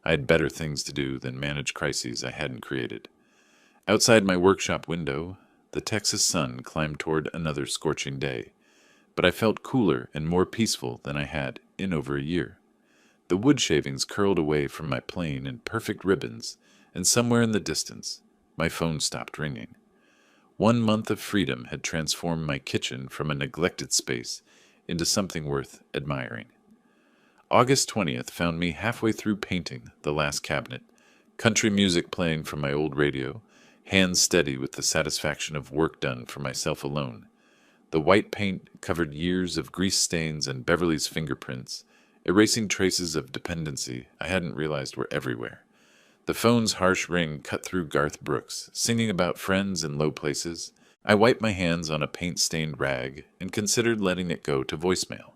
I had better things to do than manage crises I hadn't created. Outside my workshop window, the Texas sun climbed toward another scorching day, but I felt cooler and more peaceful than I had in over a year. The wood shavings curled away from my plane in perfect ribbons, and somewhere in the distance, my phone stopped ringing. 1 month of freedom had transformed my kitchen from a neglected space into something worth admiring. August 20th found me halfway through painting the last cabinet, country music playing from my old radio, hands steady with the satisfaction of work done for myself alone. The white paint covered years of grease stains and Beverly's fingerprints, erasing traces of dependency I hadn't realized were everywhere. The phone's harsh ring cut through Garth Brooks, singing about friends in low places. I wiped my hands on a paint-stained rag and considered letting it go to voicemail.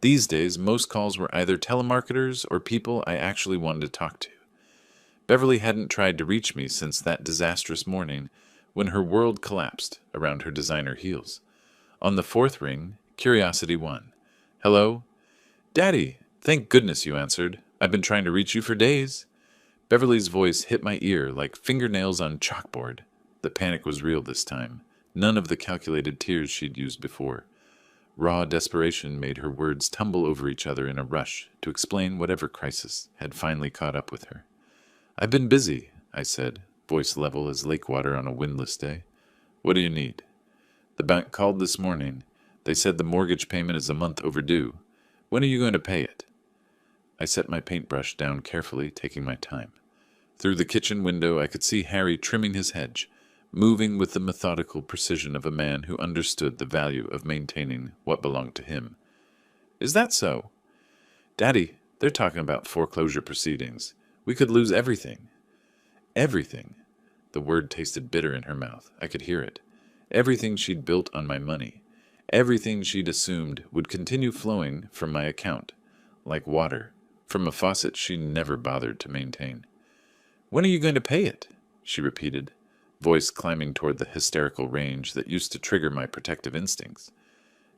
These days, most calls were either telemarketers or people I actually wanted to talk to. Beverly hadn't tried to reach me since that disastrous morning when her world collapsed around her designer heels. On the fourth ring, curiosity won. "Hello?" "Daddy, thank goodness you answered. I've been trying to reach you for days." Beverly's voice hit my ear like fingernails on chalkboard. The panic was real this time. None of the calculated tears she'd used before. Raw desperation made her words tumble over each other in a rush to explain whatever crisis had finally caught up with her. "I've been busy," I said, voice level as lake water on a windless day. "What do you need?" "The bank called this morning. They said the mortgage payment is a month overdue. When are you going to pay it?" I set my paintbrush down carefully, taking my time. Through the kitchen window I could see Harry trimming his hedge, moving with the methodical precision of a man who understood the value of maintaining what belonged to him. "Is that so?" "Daddy, they're talking about foreclosure proceedings. We could lose everything." Everything. The word tasted bitter in her mouth. I could hear it. Everything she'd built on my money. Everything she'd assumed would continue flowing from my account, like water, from a faucet she never bothered to maintain. "When are you going to pay it?" she repeated, voice climbing toward the hysterical range that used to trigger my protective instincts.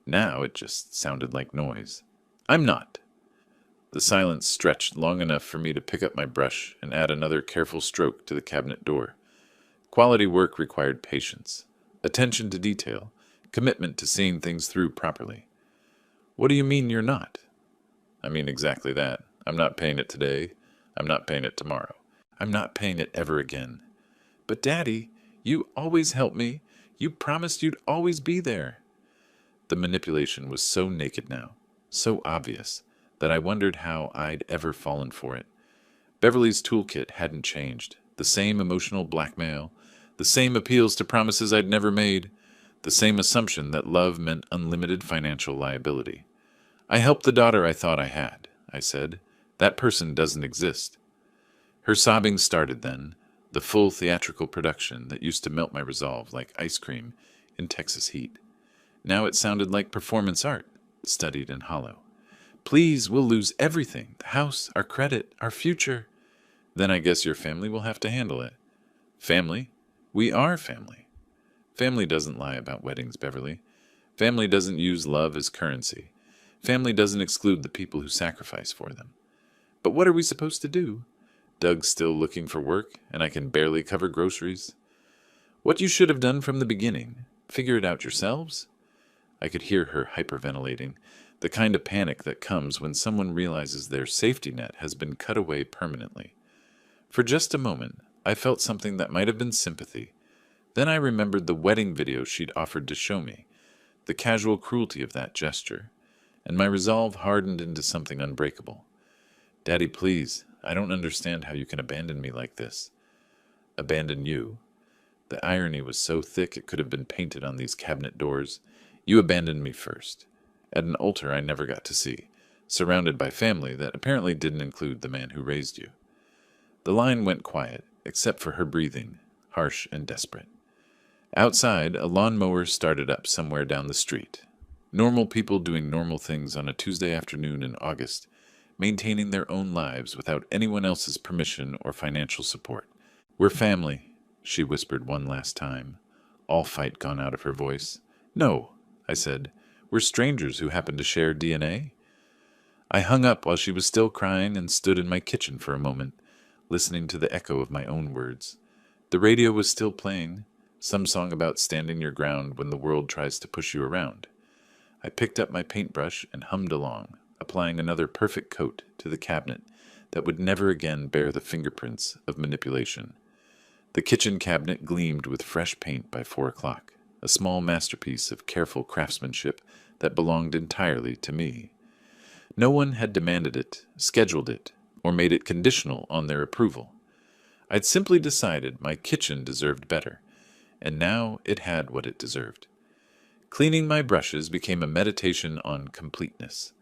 Now it just sounded like noise. "I'm not." The silence stretched long enough for me to pick up my brush and add another careful stroke to the cabinet door. Quality work required patience, attention to detail, commitment to seeing things through properly. "What do you mean you're not?" "I mean exactly that. I'm not paying it today. I'm not paying it tomorrow. I'm not paying it ever again." "But Daddy, you always help me. You promised you'd always be there." The manipulation was so naked now, so obvious, that I wondered how I'd ever fallen for it. Beverly's toolkit hadn't changed. The same emotional blackmail, the same appeals to promises I'd never made, the same assumption that love meant unlimited financial liability. "I helped the daughter I thought I had," I said. "That person doesn't exist." Her sobbing started then, the full theatrical production that used to melt my resolve like ice cream in Texas heat. Now it sounded like performance art, studied and hollow. "Please, we'll lose everything. The house, our credit, our future." "Then I guess your family will have to handle it." "Family? We are family." Family doesn't lie about weddings, Beverly. Family doesn't use love as currency. Family doesn't exclude the people who sacrifice for them. "But what are we supposed to do? Doug's still looking for work, and I can barely cover groceries." "What you should have done from the beginning. Figure it out yourselves." I could hear her hyperventilating, the kind of panic that comes when someone realizes their safety net has been cut away permanently. For just a moment, I felt something that might have been sympathy. Then I remembered the wedding video she'd offered to show me, the casual cruelty of that gesture, and my resolve hardened into something unbreakable. "Daddy, please, I don't understand how you can abandon me like this." "Abandon you?" The irony was so thick it could have been painted on these cabinet doors. "You abandoned me first, at an altar I never got to see, surrounded by family that apparently didn't include the man who raised you." The line went quiet, except for her breathing, harsh and desperate. Outside, a lawnmower started up somewhere down the street. Normal people doing normal things on a Tuesday afternoon in August, maintaining their own lives without anyone else's permission or financial support. "We're family," she whispered one last time, all fight gone out of her voice. "No," I said. "We're strangers who happen to share DNA." I hung up while she was still crying and stood in my kitchen for a moment, listening to the echo of my own words. The radio was still playing, some song about standing your ground when the world tries to push you around. I picked up my paintbrush and hummed along, applying another perfect coat to the cabinet that would never again bear the fingerprints of manipulation. The kitchen cabinet gleamed with fresh paint by 4 o'clock, a small masterpiece of careful craftsmanship that belonged entirely to me. No one had demanded it, scheduled it, or made it conditional on their approval. I'd simply decided my kitchen deserved better, and now it had what it deserved. Cleaning my brushes became a meditation on completeness.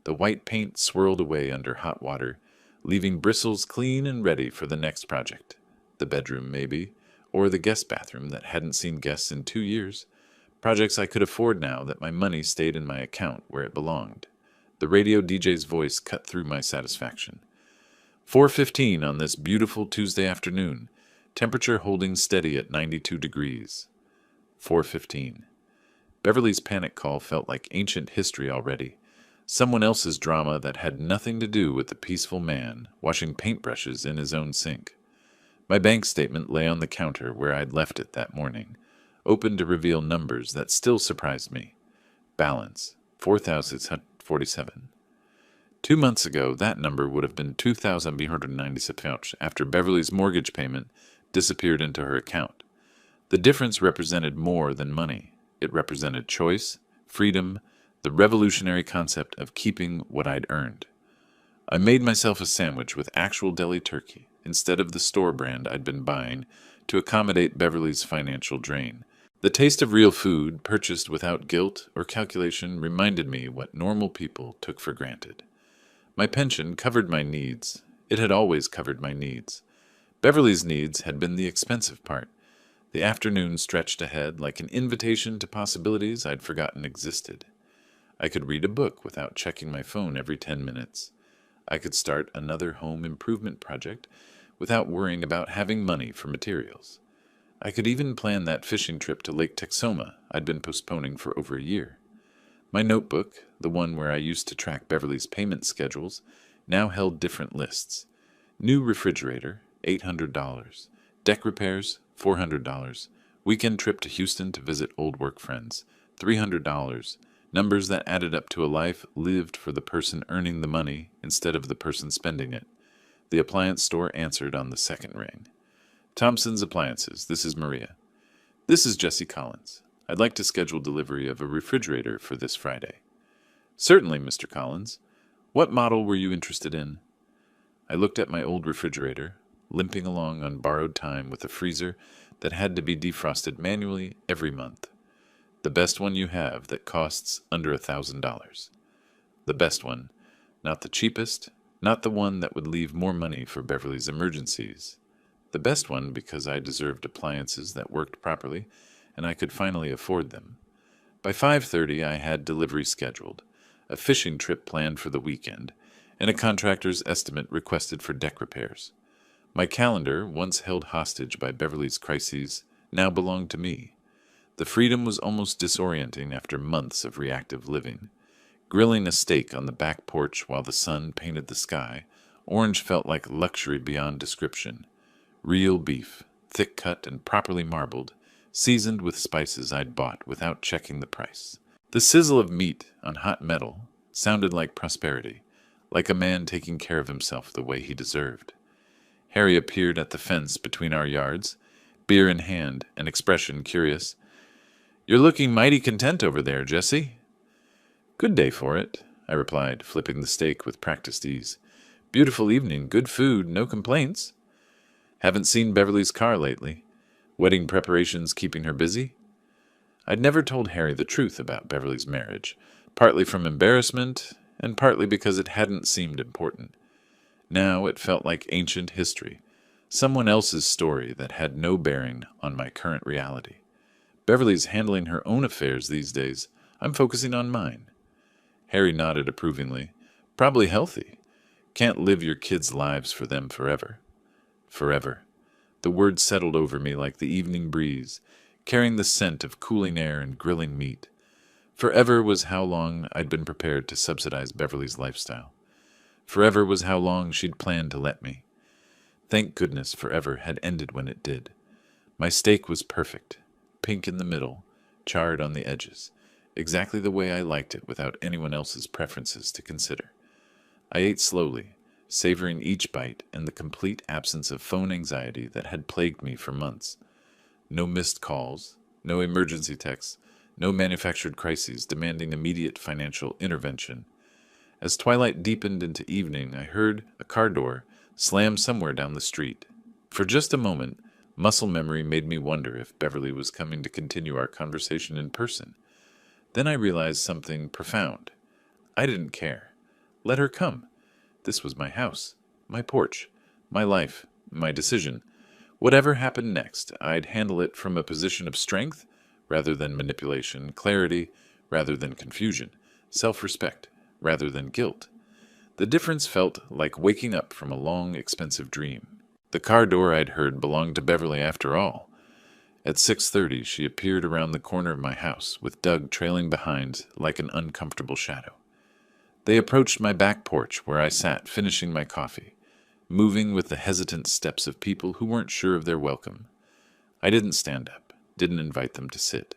The white paint swirled away under hot water, leaving bristles clean and ready for the next project. The bedroom, maybe, or the guest bathroom that hadn't seen guests in 2 years. Projects I could afford now that my money stayed in my account where it belonged. The radio DJ's voice cut through my satisfaction. 4:15 on this beautiful Tuesday afternoon. Temperature holding steady at 92 degrees. 4:15. Beverly's panic call felt like ancient history already. Someone else's drama that had nothing to do with the peaceful man washing paintbrushes in his own sink. My bank statement lay on the counter where I'd left it that morning, open to reveal numbers that still surprised me. Balance, 4,647. 2 months ago, that number would have been 2,397 after Beverly's mortgage payment disappeared into her account. The difference represented more than money. It represented choice, freedom, the revolutionary concept of keeping what I'd earned. I made myself a sandwich with actual deli turkey instead of the store brand I'd been buying to accommodate Beverly's financial drain. The taste of real food, purchased without guilt or calculation, reminded me what normal people took for granted. My pension covered my needs. It had always covered my needs. Beverly's needs had been the expensive part. The afternoon stretched ahead like an invitation to possibilities I'd forgotten existed. I could read a book without checking my phone every 10 minutes. I could start another home improvement project without worrying about having money for materials. I could even plan that fishing trip to Lake Texoma I'd been postponing for over a year. My notebook, the one where I used to track Beverly's payment schedules, now held different lists. New refrigerator, $800. Deck repairs, $400. Weekend trip to Houston to visit old work friends, $300. Numbers that added up to a life lived for the person earning the money instead of the person spending it. The appliance store answered on the second ring. Thompson's Appliances, this is Maria. This is Jesse Collins. I'd like to schedule delivery of a refrigerator for this Friday. Certainly, Mr. Collins. What model were you interested in? I looked at my old refrigerator, limping along on borrowed time with a freezer that had to be defrosted manually every month. The best one you have that costs under $1,000. The best one, not the cheapest, not the one that would leave more money for Beverly's emergencies. The best one because I deserved appliances that worked properly and I could finally afford them. By 5:30 I had delivery scheduled, a fishing trip planned for the weekend, and a contractor's estimate requested for deck repairs. My calendar, once held hostage by Beverly's crises, now belonged to me. The freedom was almost disorienting after months of reactive living. Grilling a steak on the back porch while the sun painted the sky, orange felt like luxury beyond description. Real beef, thick cut and properly marbled, seasoned with spices I'd bought without checking the price. The sizzle of meat on hot metal sounded like prosperity, like a man taking care of himself the way he deserved. Harry appeared at the fence between our yards, beer in hand, an expression curious. "You're looking mighty content over there, Jesse." "Good day for it," I replied, flipping the steak with practiced ease. "Beautiful evening, good food, no complaints." "Haven't seen Beverly's car lately. Wedding preparations keeping her busy?" I'd never told Harry the truth about Beverly's marriage, partly from embarrassment and partly because it hadn't seemed important. Now it felt like ancient history, someone else's story that had no bearing on my current reality. Beverly's handling her own affairs these days. I'm focusing on mine. Harry nodded approvingly. Probably healthy. Can't live your kids' lives for them forever. Forever. The word settled over me like the evening breeze, carrying the scent of cooling air and grilling meat. Forever was how long I'd been prepared to subsidize Beverly's lifestyle. Forever was how long she'd planned to let me. Thank goodness forever had ended when it did. My steak was perfect, pink in the middle, charred on the edges, exactly the way I liked it without anyone else's preferences to consider. I ate slowly, savoring each bite and the complete absence of phone anxiety that had plagued me for months. No missed calls, no emergency texts, no manufactured crises demanding immediate financial intervention. As twilight deepened into evening, I heard a car door slam somewhere down the street. For just a moment, muscle memory made me wonder if Beverly was coming to continue our conversation in person. Then I realized something profound. I didn't care. Let her come. This was my house, my porch, my life, my decision. Whatever happened next, I'd handle it from a position of strength rather than manipulation, clarity rather than confusion, self-respect rather than guilt. The difference felt like waking up from a long, expensive dream. The car door I'd heard belonged to Beverly after all. At 6:30, she appeared around the corner of my house, with Doug trailing behind like an uncomfortable shadow. They approached my back porch where I sat finishing my coffee, moving with the hesitant steps of people who weren't sure of their welcome. I didn't stand up, didn't invite them to sit,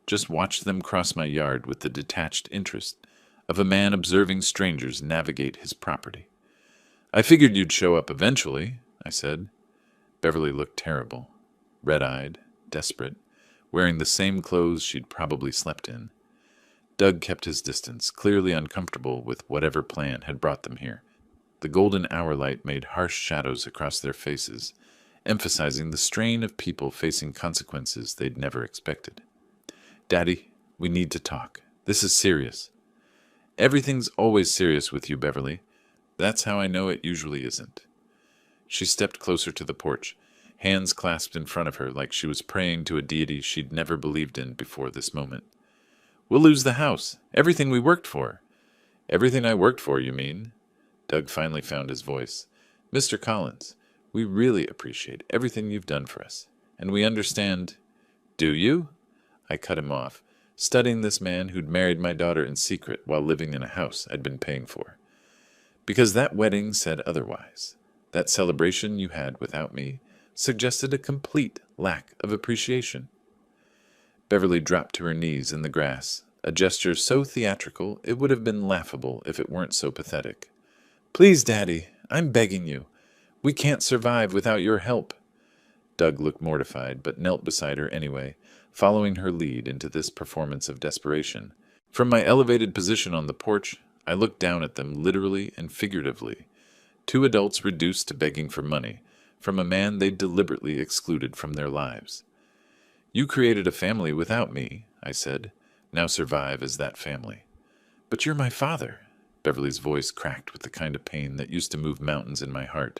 just watched them cross my yard with the detached interest of a man observing strangers navigate his property. "I figured you'd show up eventually," I said. Beverly looked terrible, red-eyed, desperate, wearing the same clothes she'd probably slept in. Doug kept his distance, clearly uncomfortable with whatever plan had brought them here. The golden hour light made harsh shadows across their faces, emphasizing the strain of people facing consequences they'd never expected. "Daddy, we need to talk. This is serious." "Everything's always serious with you, Beverly. That's how I know it usually isn't." She stepped closer to the porch, hands clasped in front of her like she was praying to a deity she'd never believed in before this moment. "We'll lose the house. Everything we worked for." "Everything I worked for, you mean?" Doug finally found his voice. "Mr. Collins, we really appreciate everything you've done for us, and we understand—" "Do you?" I cut him off, studying this man who'd married my daughter in secret while living in a house I'd been paying for. "Because that wedding said otherwise. That celebration you had without me suggested a complete lack of appreciation." Beverly dropped to her knees in the grass, a gesture so theatrical it would have been laughable if it weren't so pathetic. "Please, Daddy, I'm begging you. We can't survive without your help." Doug looked mortified, but knelt beside her anyway, following her lead into this performance of desperation. From my elevated position on the porch, I looked down at them literally and figuratively. Two adults reduced to begging for money from a man they deliberately excluded from their lives. "You created a family without me," I said. "Now survive as that family." "But you're my father." Beverly's voice cracked with the kind of pain that used to move mountains in my heart.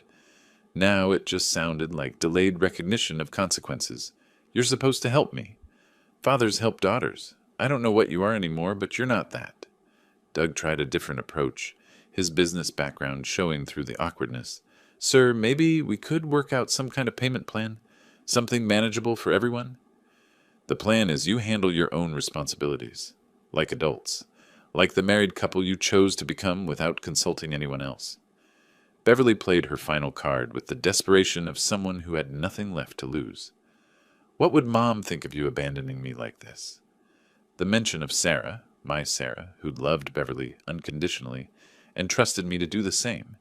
Now it just sounded like delayed recognition of consequences. "You're supposed to help me. Fathers help daughters. I don't know what you are anymore, but you're not that." Doug tried a different approach, his business background showing through the awkwardness. "Sir, maybe we could work out some kind of payment plan? Something manageable for everyone?" "The plan is you handle your own responsibilities, like adults, like the married couple you chose to become without consulting anyone else." Beverly played her final card with the desperation of someone who had nothing left to lose. "What would Mom think of you abandoning me like this?" The mention of Sarah, my Sarah, who'd loved Beverly unconditionally and trusted me to do the same,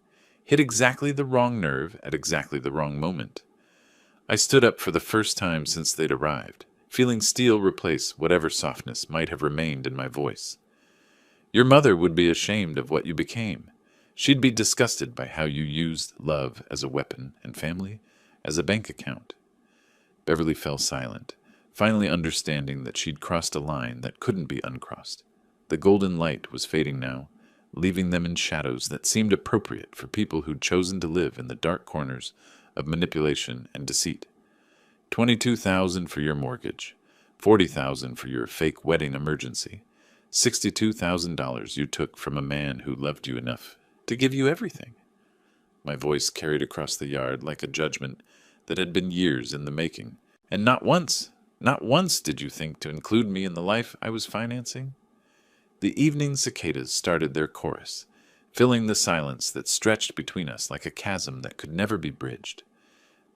hit exactly the wrong nerve at exactly the wrong moment. I stood up for the first time since they'd arrived, feeling steel replace whatever softness might have remained in my voice. "Your mother would be ashamed of what you became. She'd be disgusted by how you used love as a weapon and family as a bank account." Beverly fell silent, finally understanding that she'd crossed a line that couldn't be uncrossed. The golden light was fading now, leaving them in shadows that seemed appropriate for people who'd chosen to live in the dark corners of manipulation and deceit. $22,000 for your mortgage, $40,000 for your fake wedding emergency, $62,000 you took from a man who loved you enough to give you everything. My voice carried across the yard like a judgment that had been years in the making. "And not once did you think to include me in the life I was financing?" The evening cicadas started their chorus, filling the silence that stretched between us like a chasm that could never be bridged.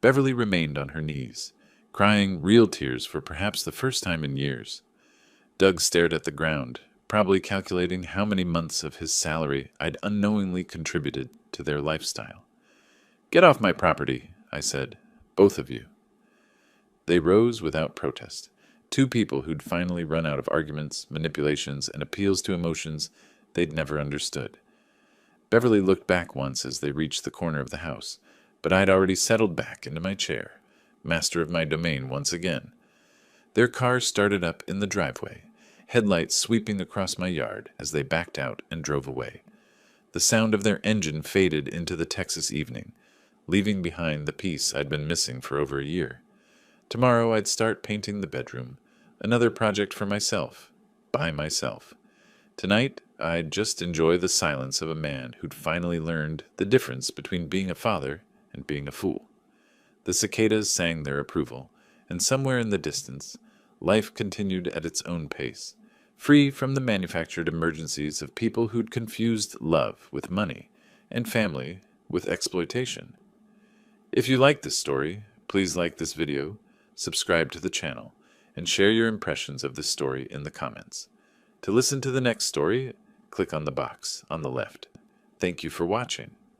Beverly remained on her knees, crying real tears for perhaps the first time in years. Doug stared at the ground, probably calculating how many months of his salary I'd unknowingly contributed to their lifestyle. "Get off my property," I said. "Both of you." They rose without protest, two people who'd finally run out of arguments, manipulations, and appeals to emotions they'd never understood. Beverly looked back once as they reached the corner of the house, but I'd already settled back into my chair, master of my domain once again. Their car started up in the driveway, headlights sweeping across my yard as they backed out and drove away. The sound of their engine faded into the Texas evening, leaving behind the peace I'd been missing for over a year. Tomorrow I'd start painting the bedroom, another project for myself, by myself. Tonight, I'd just enjoy the silence of a man who'd finally learned the difference between being a father and being a fool. The cicadas sang their approval, and somewhere in the distance, life continued at its own pace, free from the manufactured emergencies of people who'd confused love with money and family with exploitation. If you like this story, please like this video, subscribe to the channel, and share your impressions of this story in the comments. To listen to the next story, click on the box on the left. Thank you for watching.